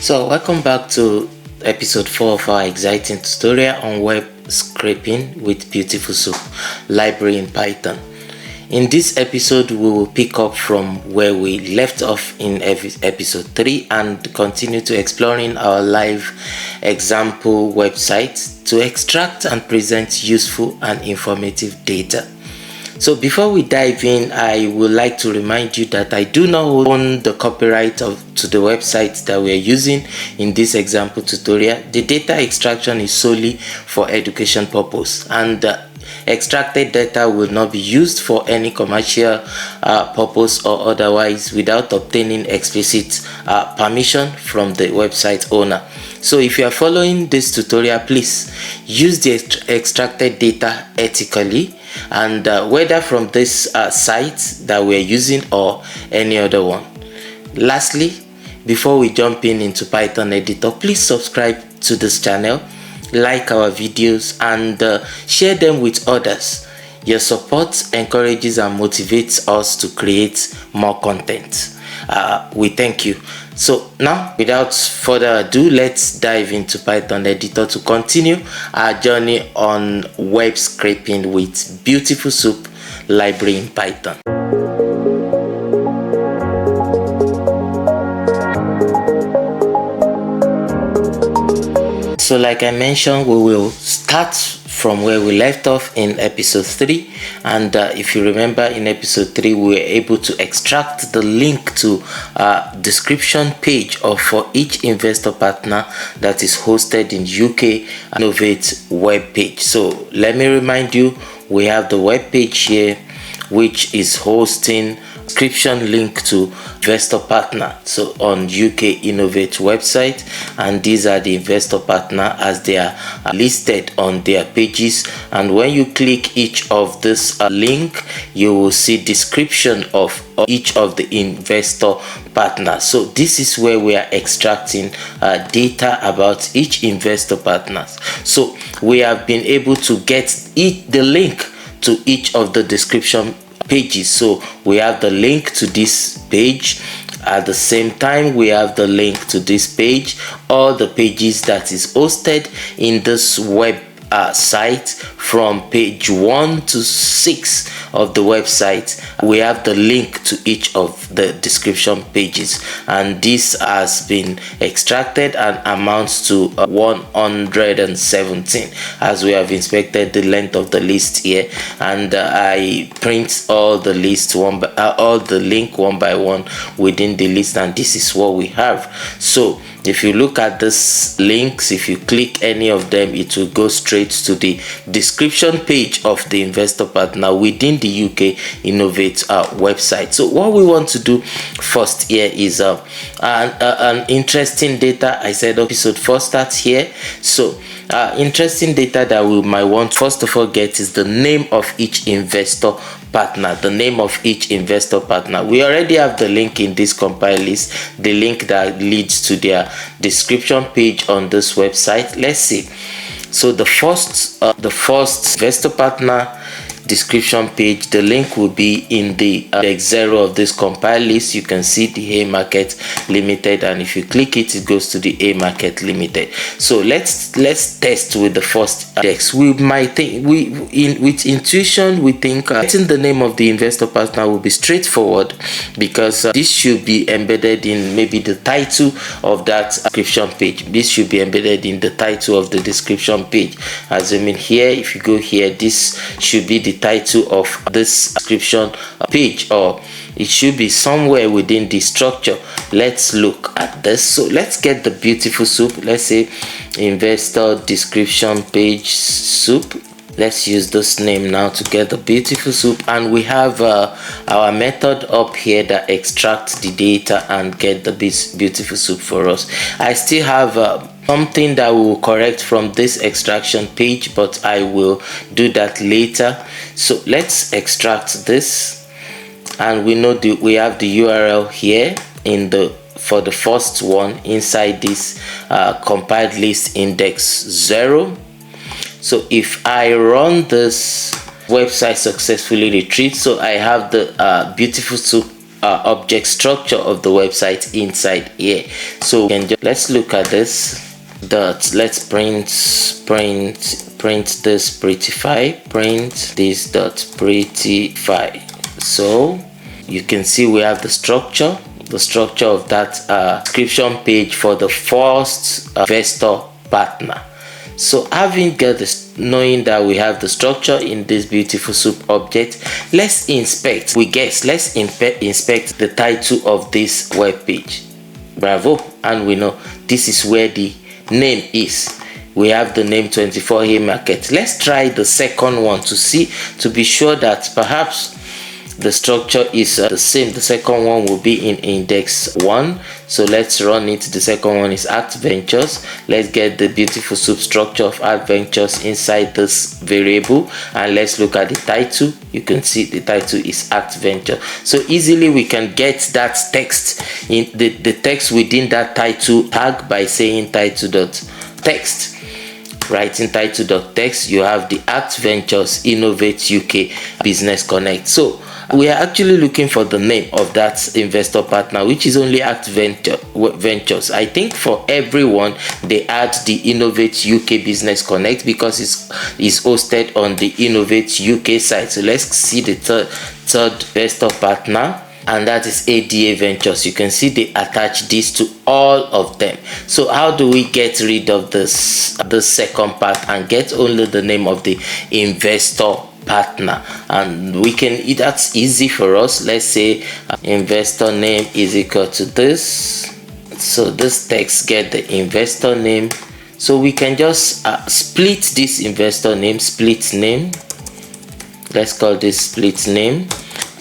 So welcome back to episode 4 of our exciting tutorial on web scraping with BeautifulSoup library in Python. In this episode we will pick up from where we left off in episode 3 and continue to exploring our live example website to extract and present useful and informative data. So before we dive in, I would like to remind you that I do not own the copyright to the website that we are using in this example tutorial. The data extraction is solely for education purpose, and extracted data will not be used for any commercial purpose or otherwise without obtaining explicit permission from the website owner. So if you are following this tutorial, please use the extracted data ethically, and whether from this site that we are using or any other one. Lastly, before we jump into Python editor, please subscribe to this channel, like our videos, and share them with others. Your support encourages and motivates us to create more content. We thank you. So now, without further ado, let's dive into Python editor to continue our journey on web scraping with BeautifulSoup library in Python. So like I mentioned, we will start from where we left off in episode 3, and if you remember, in episode 3 we were able to extract the link to description page for each investor partner that is hosted in UK Innovate web page. So let me remind you, we have the web page here which is hosting description link to investor partner, so on UK Innovate website, and these are the investor partner as they are listed on their pages. And when you click each of this link, you will see description of each of the investor partners. So this is where we are extracting data about each investor partners. So we have been able to get the link to each of the description pages. So we have the link to this page. At the same time, we have the link to this page, all the pages that is hosted in this web site from page 1 to 6 of the website. We have the link to each of the description pages, and this has been extracted and amounts to 117, as we have inspected the length of the list here, and I print all the list all the link one by one within the list, and this is what we have. So if you look at these links, if you click any of them, it will go straight to the description page of the investor partner within the UK Innovate website. So what we want to do first here is an interesting data. I said episode 4 starts here. So interesting data that we might want first of all get is the name of each investor partner. The name of each investor partner, we already have the link in this compile list, the link that leads to their description page on this website. Let's see. So the first investor partner description page, the link will be in the index 0 of this compile list. You can see the A Market Limited, and if you click it, it goes to the A Market Limited. So let's test with the first index. We might think with intuition we think getting the name of the investor partner will be straightforward, because this should be embedded in maybe the title of that description page. This should be embedded in the title of the description page. Assuming here, if you go here, this should be the title of this description page, or it should be somewhere within the structure. Let's look at this. So let's get the BeautifulSoup. Let's say investor description page soup. Let's use this name now to get the BeautifulSoup, and we have our method up here that extracts the data and get the BeautifulSoup for us. I still have something that we will correct from this extraction page, but I will do that later. So let's extract this, and we know we have the URL here for the first one inside this compiled list index 0. So if I run this website successfully retrieved, so I have the BeautifulSoup object structure of the website inside here. So we can let's look at this. Let's print this prettify, print this prettify. So you can see we have the structure of that description page for the first investor partner. So having got this, knowing that we have the structure in this BeautifulSoup object, let's inspect the title of this web page. Bravo. And we know this is where the name is. We have the name 24A market. Let's try the second one to be sure that perhaps the structure is the same. The second one will be in index 1. So let's run it. The second one is Act Ventures. Let's get the BeautifulSoup structure of Act Ventures inside this variable, and let's look at the title. You can see the title is Act Venture. So easily we can get that text in the text within that title tag by saying title.text. Right, in title.text you have the Act Ventures Innovate UK Business Connect. So we are actually looking for the name of that investor partner, which is only Act Ventures. I think for everyone they add the Innovate UK Business Connect because it's hosted on the Innovate UK site. So let's see the third investor partner, and that is ADA Ventures. You can see they attach this to all of them. So how do we get rid of the second part and get only the name of the investor partner? And we can, that's easy for us. Let's say investor name is equal to this. So this text get the investor name. So we can just split this investor name, split name. Let's call this split name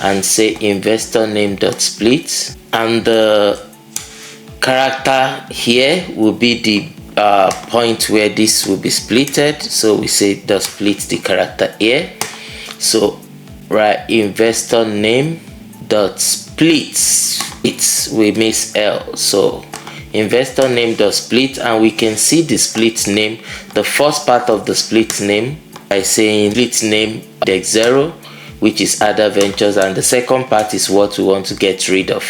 and say investor name dot split, and the character here will be the point where this will be splitted. So we say dot split the character here. So right, investor name dot split, we miss L, so investor name dot split, and we can see the split name, the first part of the split name by saying split name index 0, which is Other Ventures, and the second part is what we want to get rid of,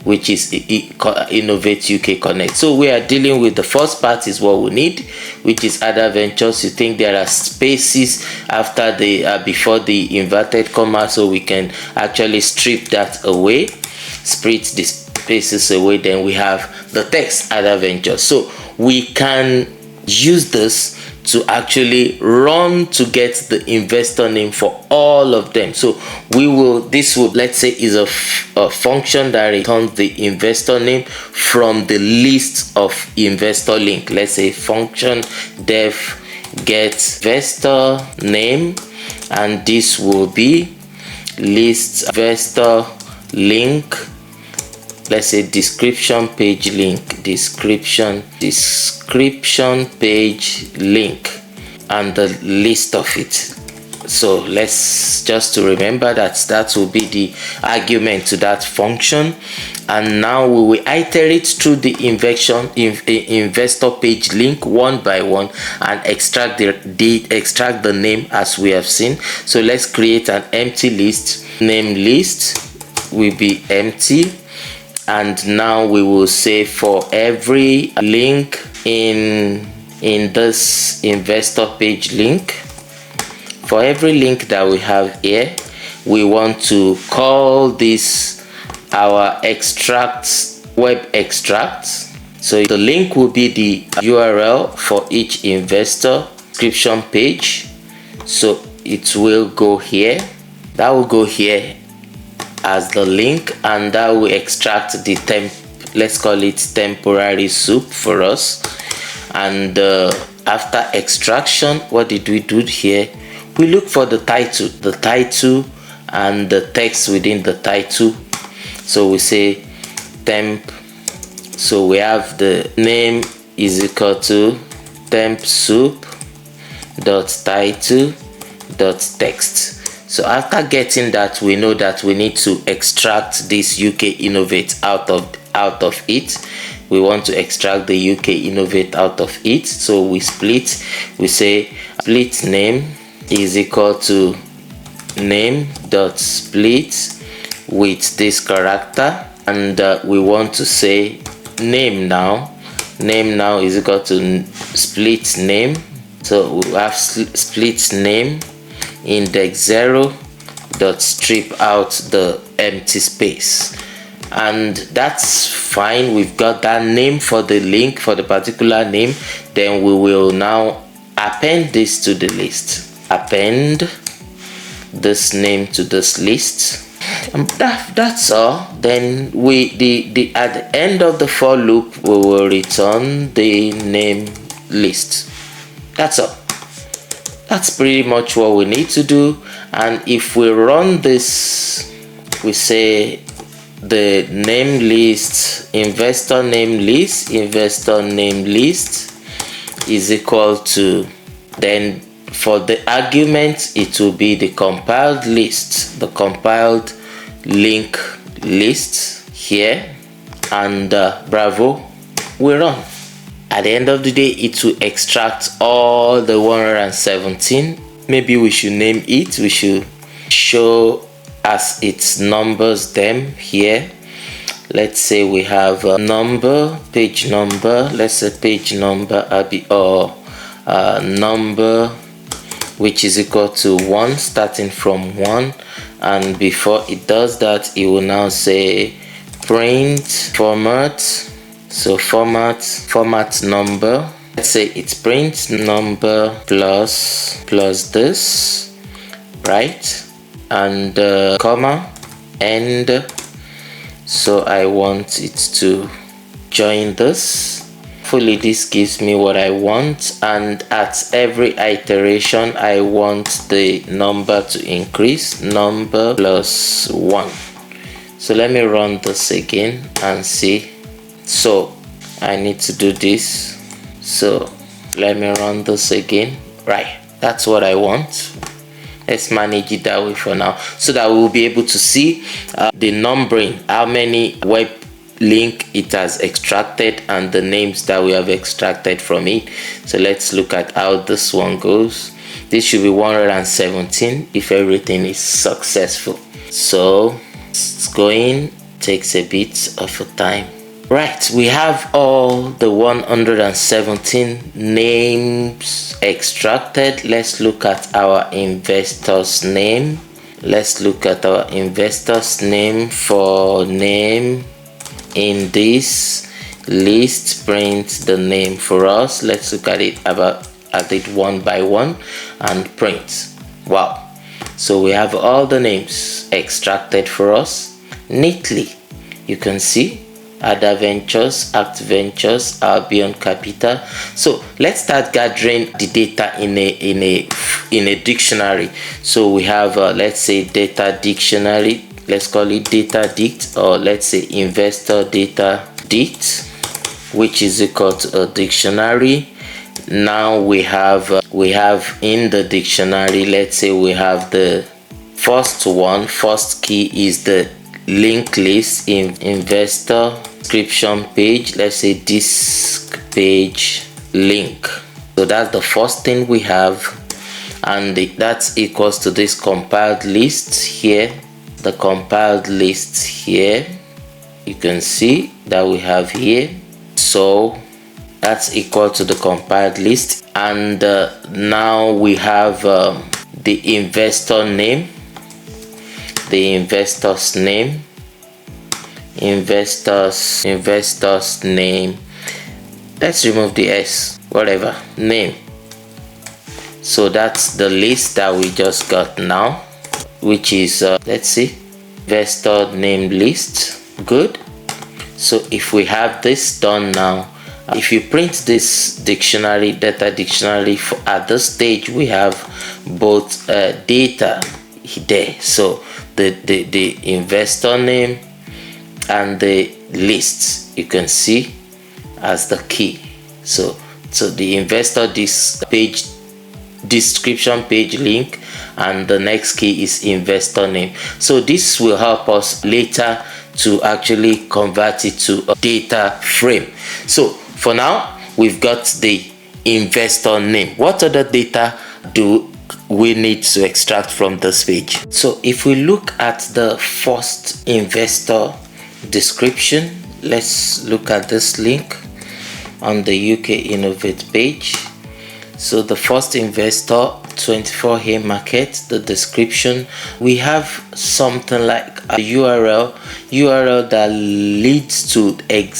which is Innovate UK Connect. So we are dealing with the first part is what we need, which is Other Ventures. You think there are spaces after the before the inverted comma, so we can actually strip that away, split the spaces away. Then we have the text Other Ventures. So we can use this to actually run to get the investor name for all of them. So this will, let's say, is a function that returns the investor name from the list of investor link. Let's say function def get investor name, and this will be list investor link. Let's say description page link, description page link, and the list of it. So let's just to remember that will be the argument to that function. And now we will iterate through the investor page link one by one and extract the name as we have seen. So let's create an empty list. Name list will be empty. And now we will say for every link in this investor page link, for every link that we have here, we want to call this our web extract. So the link will be the URL for each investor description page. So it will go here, that will go here as the link, and that will extract the let's call it temporary soup for us. And after extraction, what did we do here? We look for the title and the text within the title. So we say temp, so we have the name is equal to temp soup dot title dot text. So after getting that, we know that we need to extract this UK Innovate out of it. We want to extract the UK Innovate out of it. So we split. We say split name is equal to name dot split with this character, and we want to say name now. Name now is equal to split name. So we have split name index 0 dot strip out the empty space, and that's fine. We've got that name for the link, for the particular name. Then we will now append this to the list. Append this name to this list. That's all. Then at the end of the for loop, we will return the name list. That's all. That's pretty much what we need to do. And if we run this, we say the name list, investor name list is equal to, then for the argument it will be the compiled list, the compiled link list here, and bravo, we run. At the end of the day, it will extract all the 117. Maybe we should name it. We should show as its numbers them here. Let's say we have a number, page number. Let's say page number or number, which is equal to 1, starting from 1. And before it does that, it will now say print format. So format number. Let's say it's print number plus this, right? And comma, end. So I want it to join this. Hopefully this gives me what I want, and at every iteration I want the number to increase, number plus 1. So let me run this again and see. So I need to do this. So let me run this again. Right, that's what I want. Let's manage it that way for now, so that we'll be able to see the numbering, how many web link it has extracted, and the names that we have extracted from it. So let's look at how this one goes. This should be 117 if everything is successful. So it's going, takes a bit of a time. Right, we have all the 117 names extracted. Let's look at our investor's name. Let's look at our investor's name. For name in this list, print the name for us. Let's look at it one by one and print. Wow, so we have all the names extracted for us neatly. You can see Ada Ventures, Act Ventures, Albion Capital. So let's start gathering the data in a dictionary. So we have let's say data dictionary. Let's call it data dict, or let's say investor data dict, which is equal to a dictionary. Now we have in the dictionary, let's say we have the first key is the link list in investor description page. Let's say this page link. So that's the first thing we have, and that's equals to this compiled list here. The compiled list here, you can see that we have here. So that's equal to the compiled list, and now we have the investor name, the investor's name, investor's name. Let's remove the s, whatever, name. So that's the list that we just got now, which is let's see, investor name list. Good. So if we have this done now, if you print this dictionary, data dictionary, at this stage we have both data there. So the investor name and the list, you can see as the key. So the investor page description page link, and the next key is investor name. So this will help us later to actually convert it to a data frame. So for now, we've got the investor name. What other data we need to extract from this page. So if we look at the first investor description, let's look at this link on the UK Innovate page. So the first investor, 24A market, the description, we have something like a URL that leads to a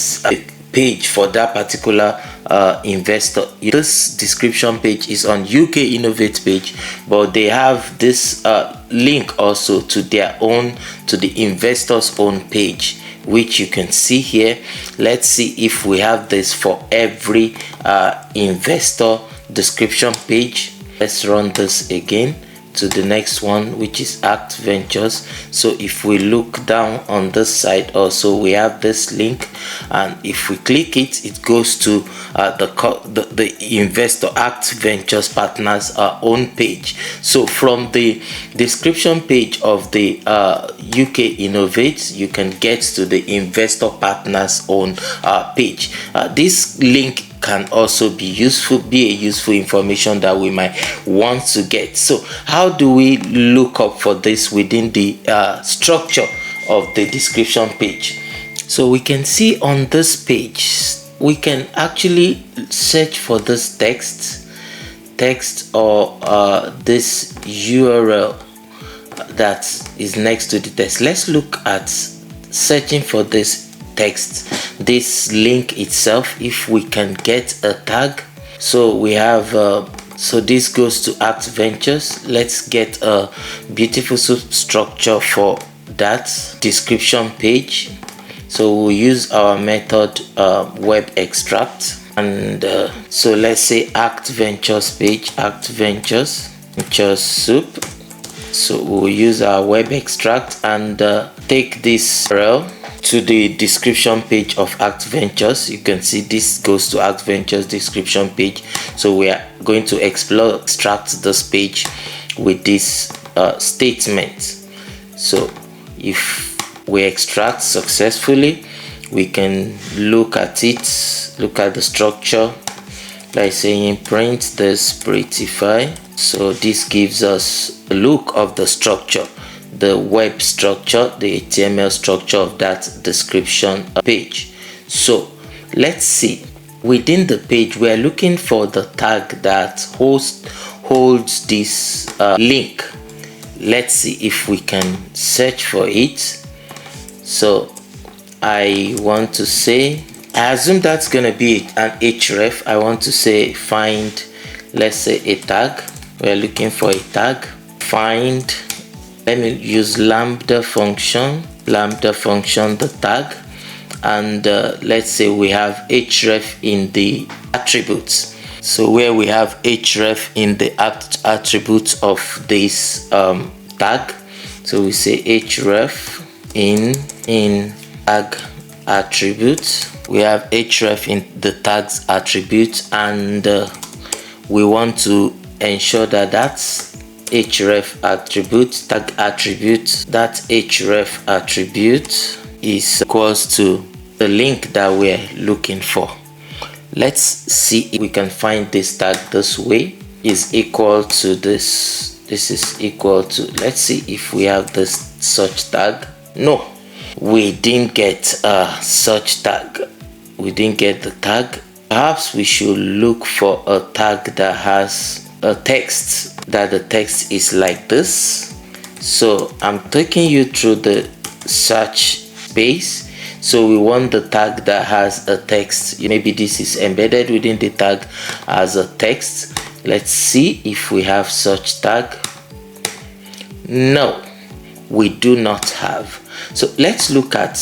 page for that particular investor. This description page is on UK Innovate page, but they have this link also to their own, to the investor's own page, which you can see here. Let's see if we have this for every investor description page. Let's run this again to the next one, which is Act Ventures. So if we look down on this side also, we have this link, and if we click it, it goes to the investor Act Ventures partners own page. So from the description page of the UK Innovate, you can get to the investor partners own page. This link can also be a useful information that we might want to get. So how do we look up for this within the structure of the description page? So we can see on this page, we can actually search for this text or this URL that is next to the text. Let's look at searching for this text, this link itself, if we can get a tag. So we have so this goes to Act Ventures. Let's get a BeautifulSoup structure for that description page. So we'll use our method web extract, and so let's say Act Ventures page, Act Ventures Soup. So we'll use our web extract and take this URL to the description page of Act Ventures. You can see this goes to Act Ventures description page. So we are going to extract this page with this statement. So if we extract successfully, we can look at it, look at the structure by saying print this prettify. So this gives us a look of the structure, the web structure, the HTML structure of that description page. So let's see, within the page we are looking for the tag that holds this link. Let's see if we can search for it. So I want to say, I assume that's gonna be an href. I want to say find, let's say a tag. We're looking for a tag, find, let me use lambda function the tag, and let's say we have href in the attributes. So where we have href in the attributes of this tag, so we say href in tag attributes. We have href in the tags attribute, and we want to ensure that that's href attribute, tag attribute, that href attribute is equals to the link that we're looking for. Let's see if we can find this tag this way is equal to this. This is equal to, let's see if we have this such tag. No, we didn't get such tag. We didn't get the tag. Perhaps we should look for a tag that has a text, that the text is like this. So I'm taking you through the search space. So we want the tag that has a text. Maybe this is embedded within the tag as a text. Let's see if we have such tag. No, we do not have. So let's look at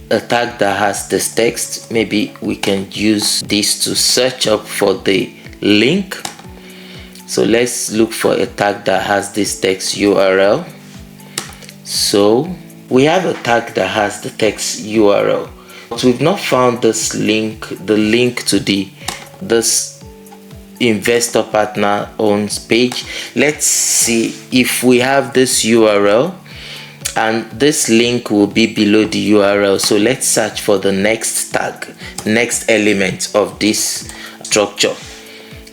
a tag that has this text. Maybe we can use this to search up for the link. So let's look for a tag that has this text URL. So we have a tag that has the text URL, but we've not found this link, the link to this investor partner owns page. Let's see if we have this URL, and this link will be below the URL. So let's search for the next tag, next element of this structure.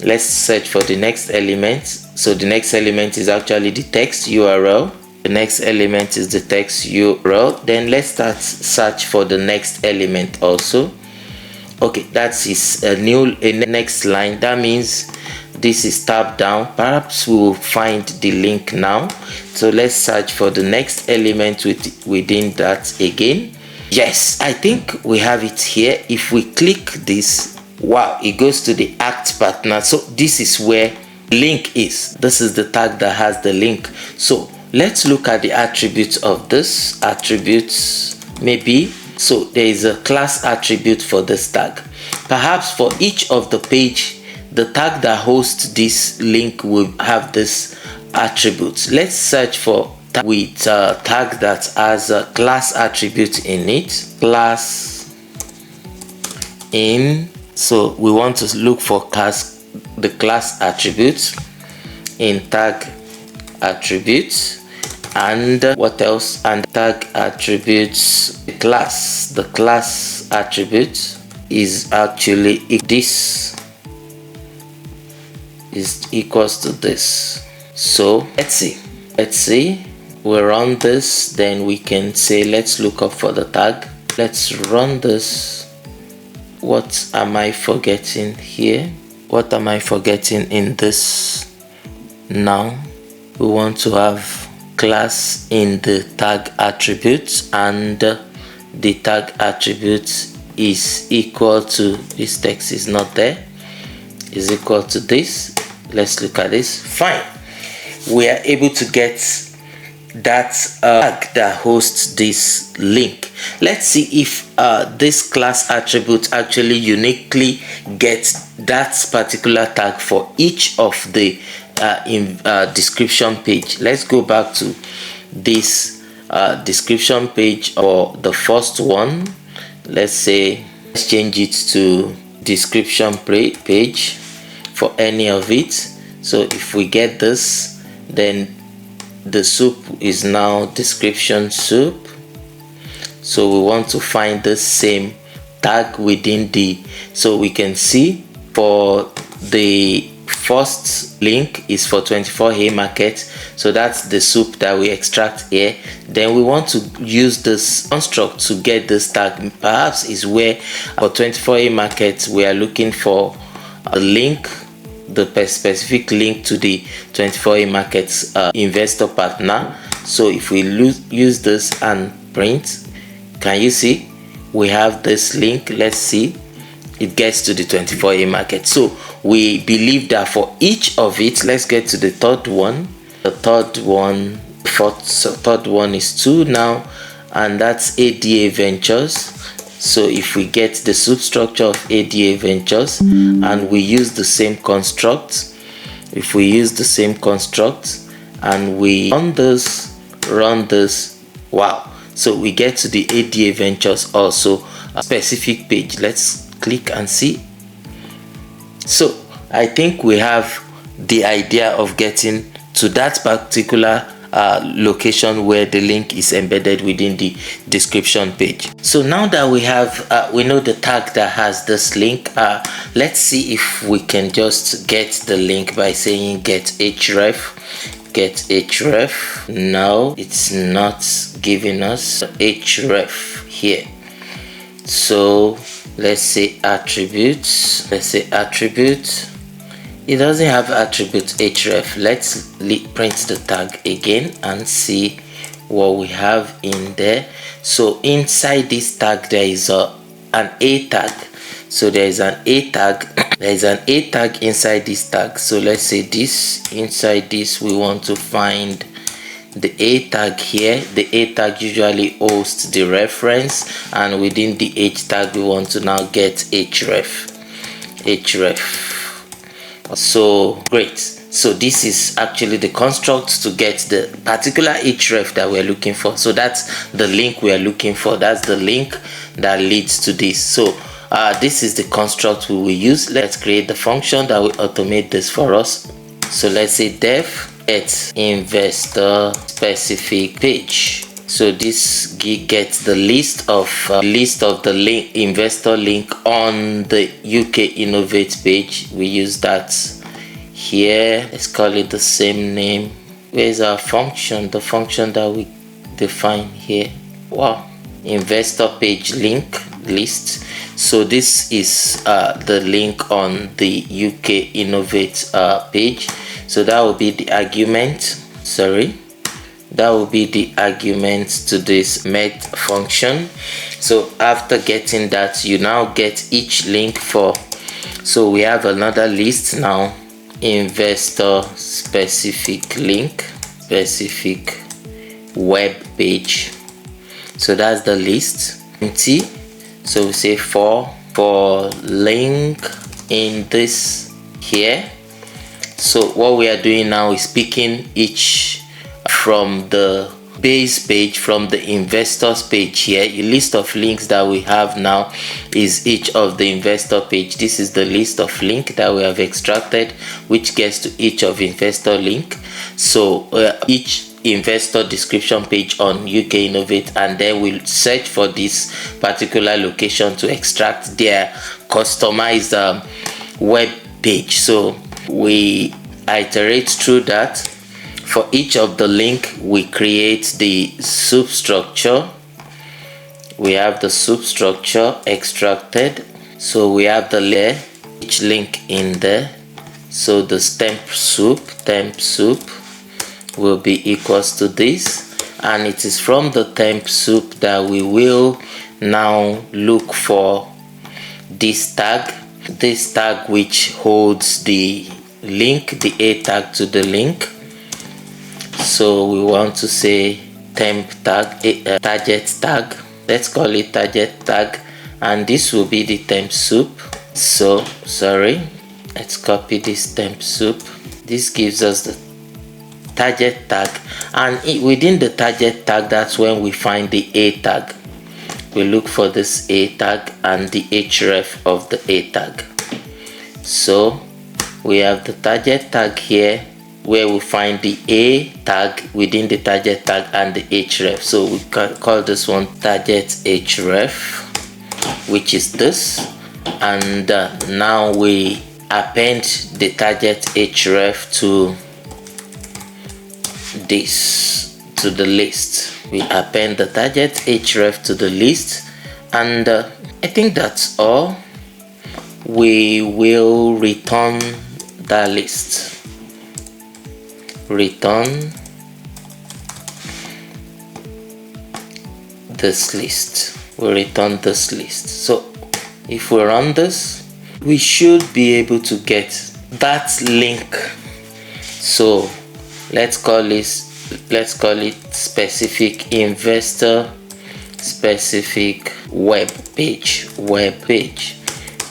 Let's search for the next element. So the next element is actually the text URL. The next element is the text URL. Then let's start search for the next element also. Okay, that is a next line. That means this is tab down. Perhaps we will find the link now. So let's search for the next element within that again. Yes, I think we have it here. If we click this, wow, it goes to the act partner. So this is where link is. This is the tag that has the link. So let's look at the attributes of this. Attributes, maybe. So there is a class attribute for this tag. Perhaps for each of the page, the tag that hosts this link will have this attribute. Let's search for with a tag that has a class attribute in it. Class in. So we want to look for the class attributes in tag attributes. And what else? And tag attributes class. The class attribute is actually this is equals to this. So let's see. We run this, then we can say let's look up for the tag. Let's run this. What am I forgetting here? What am I forgetting in this? Now we want to have class in the tag attributes, and the tag attribute is equal to this text is not there, is equal to this. Let's look at this. Fine, we are able to get that tag that hosts this link. Let's see if this class attribute actually uniquely gets that particular tag for each of the description page. Let's go back to this description page, or the first one. Let's change it to description page for any of it. So if we get this, then the soup is now description soup. So we want to find the same tag within so we can see for the first link is for 24 Haymarket. So that's the soup that we extract here. Then we want to use this construct to get this tag. Perhaps is where for 24 Haymarket we are looking for a link, the specific link to the 24 Haymarket's investor partner. So if we use this and print, can you see we have this link? Let's see, it gets to the 24 Haymarket. So we believe that for each of it, let's get to the third one. The third one is 2 now, and that's ADA Ventures. So if we get the substructure of ADA Ventures and we use the same construct, if we use the same construct and we run this, wow, so we get to the ADA Ventures also a specific page. Let's click and see. So I think we have the idea of getting to that particular location where the link is embedded within the description page. So now that we have we know the tag that has this link, let's see if we can just get the link by saying get href. No, it's not giving us href here. So let's say attributes. It doesn't have attribute href. Let's print the tag again and see what we have in there. So inside this tag there is an a tag. So there is an a tag. There is an a tag inside this tag. So let's say this, inside this we want to find the a tag here. The a tag usually hosts the reference, and within the h tag we want to now get href. So great. So this is actually the construct to get the particular href that we're looking for. So that's the link we are looking for. That's the link that leads to this. So this is the construct we will use. Let's create the function that will automate this for us. So let's say def get investor specific page. So this gets the list of the link, investor link on the UK Innovate page. We use that here. Let's call it the same name. Where's our function? The function that we define here. Wow, investor page link list. So this is the link on the UK Innovate page. So that will be the argument. That will be the argument to this met function. So after getting that, you now get each link for. So we have another list now. Investor specific link, specific web page. So that's the list. Empty. So we say for link in this here. So what we are doing now is picking each from the base page, from the investors page here. A list of links that we have now is each of the investor page. This is the list of link that we have extracted, which gets to each of investor link. So each investor description page on UK Innovate, and then we'll search for this particular location to extract their customized web page. So we iterate through that. For each of the link, we create the soup structure. We have the soup structure extracted. So we have the layer, each link in there. So the temp soup will be equals to this, and it is from the temp soup that we will now look for this tag which holds the link, the A tag to the link. So we want to say temp tag, target tag. Let's call it target tag, and this will be the temp soup. So let's copy this temp soup. This gives us the target tag, and within the target tag, that's when we find the A tag. We look for this A tag and the href of the A tag. So we have the target tag here, where we find the A tag within the target tag and the href. So we can call this one target href, which is this, and now we append the target href to this, to the list. We append the target href to the list, and I think that's all. We will return the list. Return this list. We return this list. So if we run this, we should be able to get that link. So let's call it specific investor specific web page. Web page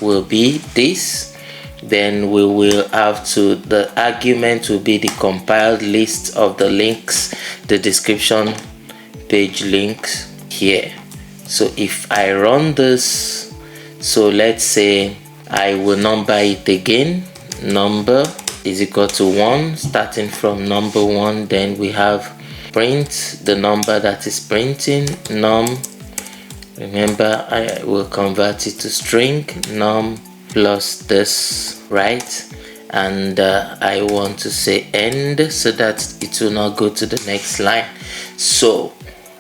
will be this. Then we will have to, the argument will be the compiled list of the links, the description page links here. So if I run this, so let's say I will number it again. Number is equal to 1, starting from number 1. Then we have print the number that is printing, num. Remember, I will convert it to string, num plus this, right? And I want to say end so that it will not go to the next line. So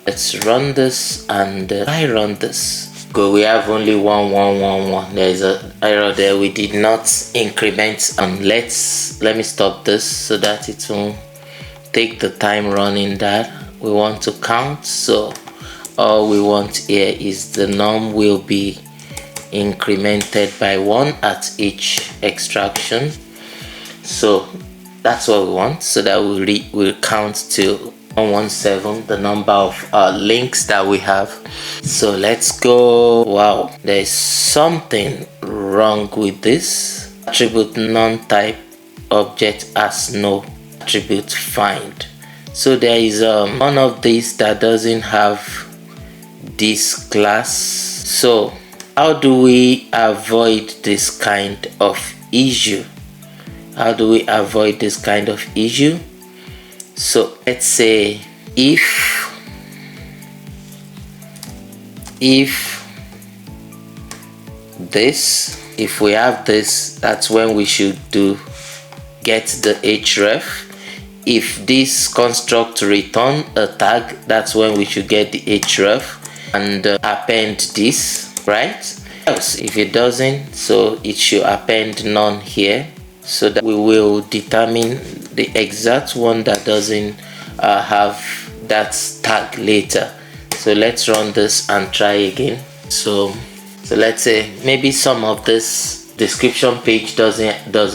let's run this, and I run this. Go. We have only 1. There is an error there. We did not increment. Let me stop this so that it will take the time running that. We want to count. So all we want here is the num will be incremented by 1 at each extraction. So that's what we want, so that we'll count to 117, the number of links that we have. So let's go. Wow, there's something wrong with this. Attribute non-type object as no attribute find. So there is one of these that doesn't have this class. So how do we avoid this kind of issue? How do we avoid this kind of issue? So let's say if if this, if we have this, that's when we should do get the href. If this construct return a tag, that's when we should get the href and append this, right? Else if it doesn't, so it should append none here, so that we will determine the exact one that doesn't have that tag later. So let's run this and try again. So let's say maybe some of this description page does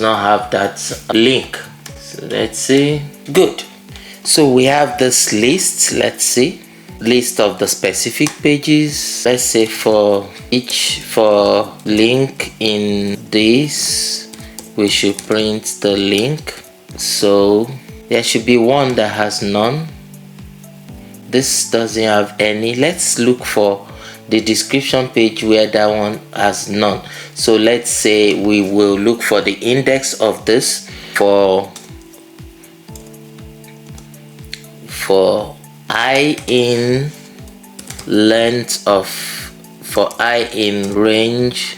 not have that link. So let's see. Good. So we have this list. Let's see, list of the specific pages. Let's say for link in this, we should print the link. So there should be one that has none. This doesn't have any. Let's look for the description page where that one has none. So let's say we will look for the index of this for I in length of, for I in range,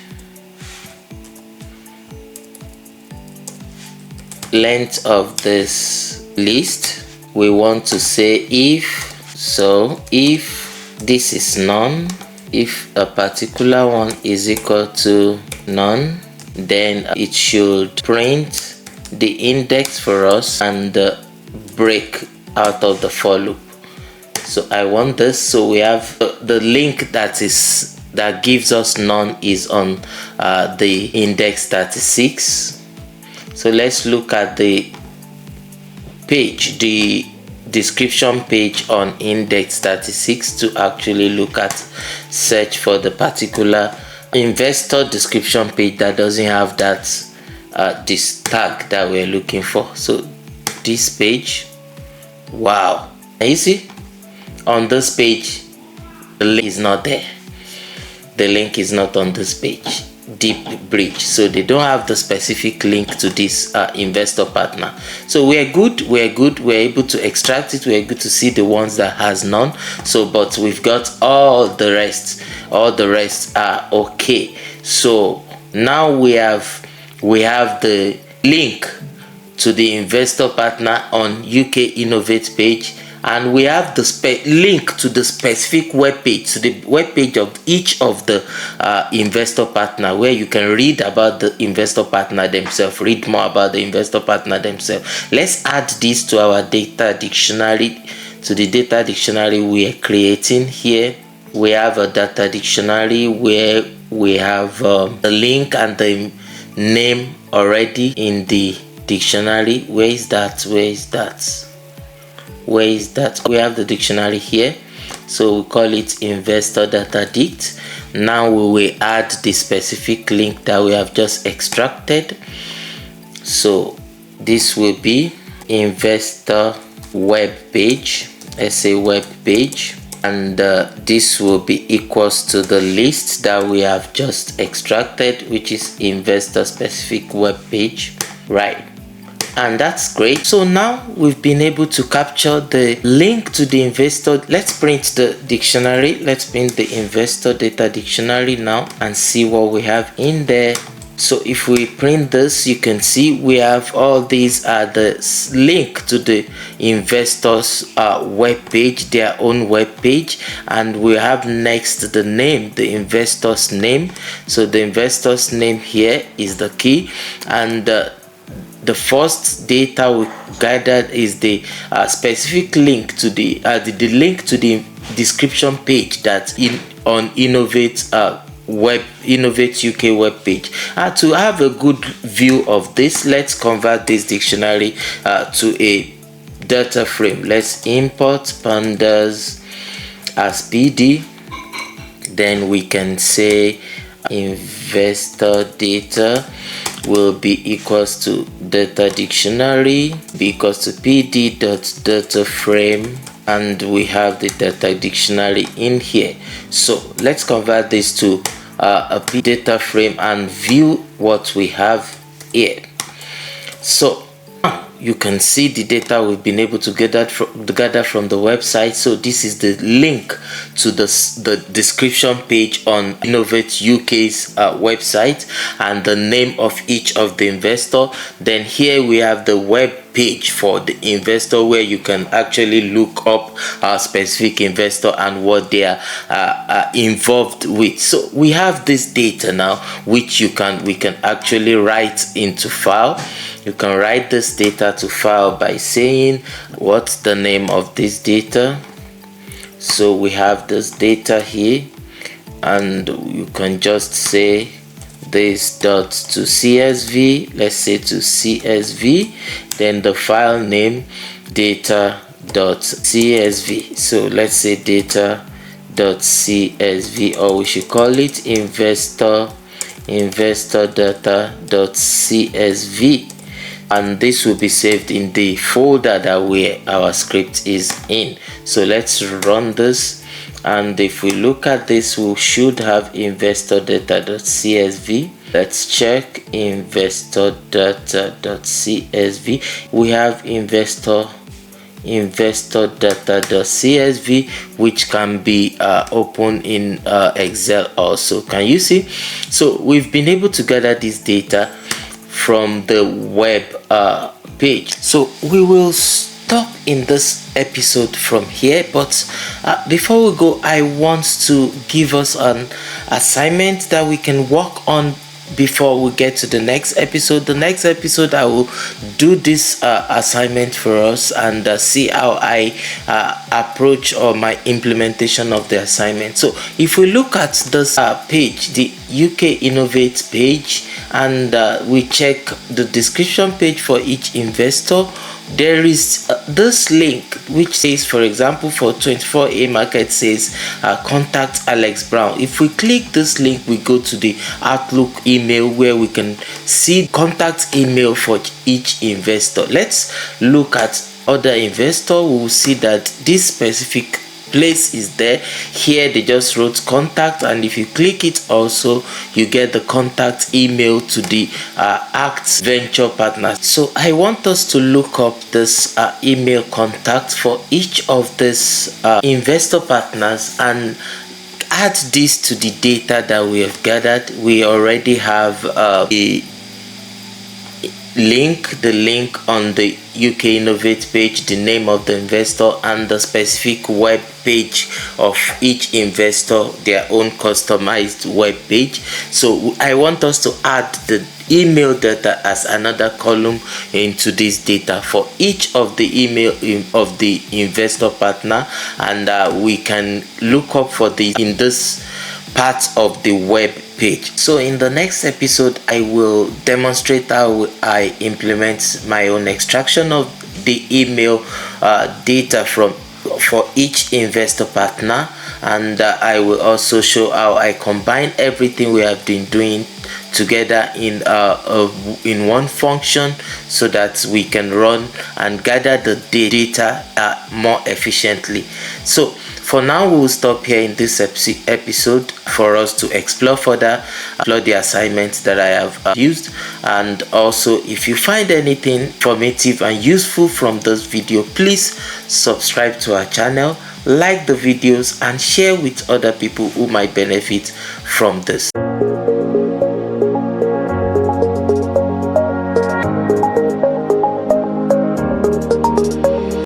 length of this list, we want to say if, so if this is none, if a particular one is equal to none, then it should print the index for us and break out of the for loop. So I want this. So we have the link that gives us none is on the index 36. So let's look at the page, the description page on index 36 to actually look at, search for the particular investor description page that doesn't have that this tag that we're looking for. So this page, wow, and you see on this page the link is not there. The link is not on this page, deep bridge, so they don't have the specific link to this investor partner. So we're good, we're able to extract it, we're able to see the ones that has none. So but we've got all the rest are okay. So now we have the link to the investor partner on UK Innovate page, and we have the link to the specific web page, to the web page of each of the investor partner, where you can read about the investor partner themselves, read more about the investor partner themselves. Let's add this to our data dictionary, to the data dictionary we are creating here. We have a data dictionary where we have the link and the name already in the dictionary. Where is that? We have the dictionary here, so we call it investor data dict. Now we will add the specific link that we have just extracted. So this will be investor web page, let's say web page, and this will be equals to the list that we have just extracted, which is investor specific web page, right? And that's great. So now we've been able to capture the link to the investor. Let's print the dictionary. Let's print the investor data dictionary now and see what we have in there. So if we print this, you can see we have all these are the link to the investors web page, their own web page, and we have next the name, the investor's name. So the investor's name here is the key, and the first data we gathered is the specific link to the link to the description page that's on Innovate UK web page. To have a good view of this, let's convert this dictionary to a data frame. Let's import pandas as PD. Then we can say investor data will be equals to data dictionary be equals to pd.data frame, and we have the data dictionary in here. So let's convert this to a data frame and view what we have here. So you can see the data we've been able to gather from the website. So this is the link to the description page on Innovate UK's website, and the name of each of the investor. Then here we have the web page for the investor, where you can actually look up a specific investor and what they are involved with. So we have this data now, which we can actually write into file. You can write this data to file by saying what's the name of this data. So we have this data here, and you can just say this dot to CSV. Let's say to CSV, then the file name data.csv. so let's say data.csv, or we should call it investor data.csv, and this will be saved in the folder that our script is in. So let's run this, and if we look at this, we should have investor data.csv. Let's check investor data.csv. We have investor data.csv, which can be opened in Excel also. Can you see? So we've been able to gather this data from the web page. So we will stop in this episode from here, but before we go, I want to give us an assignment that we can work on before we get to the next episode. The next episode, I will do this assignment for us and see how I approach or my implementation of the assignment. So if we look at this page, the UK Innovate page, and we check the description page for each investor, there is this link which says, for example, for 24A market, says contact Alex Brown. If we click this link, we go to the Outlook email, where we can see contact email for each investor. Let's look at other investor. We will see that this specific place is there. Here they just wrote contact, and if you click it also, you get the contact email to the Act Venture Partners. So I want us to look up this email contact for each of these investor partners and add this to the data that we have gathered. We already have the link on the UK Innovate page, the name of the investor, and the specific web page of each investor, their own customized web page. So I want us to add the email data as another column into this data for each of the email of the investor partner, and we can look up for this in this part of the web page. So in the next episode, I will demonstrate how I implement my own extraction of the email data for each investor partner, and I will also show how I combine everything we have been doing together in one function, so that we can run and gather the data more efficiently. So for now, we will stop here in this episode for us to explore further the assignments that I have used. And also, if you find anything informative and useful from this video, please subscribe to our channel, like the videos, and share with other people who might benefit from this.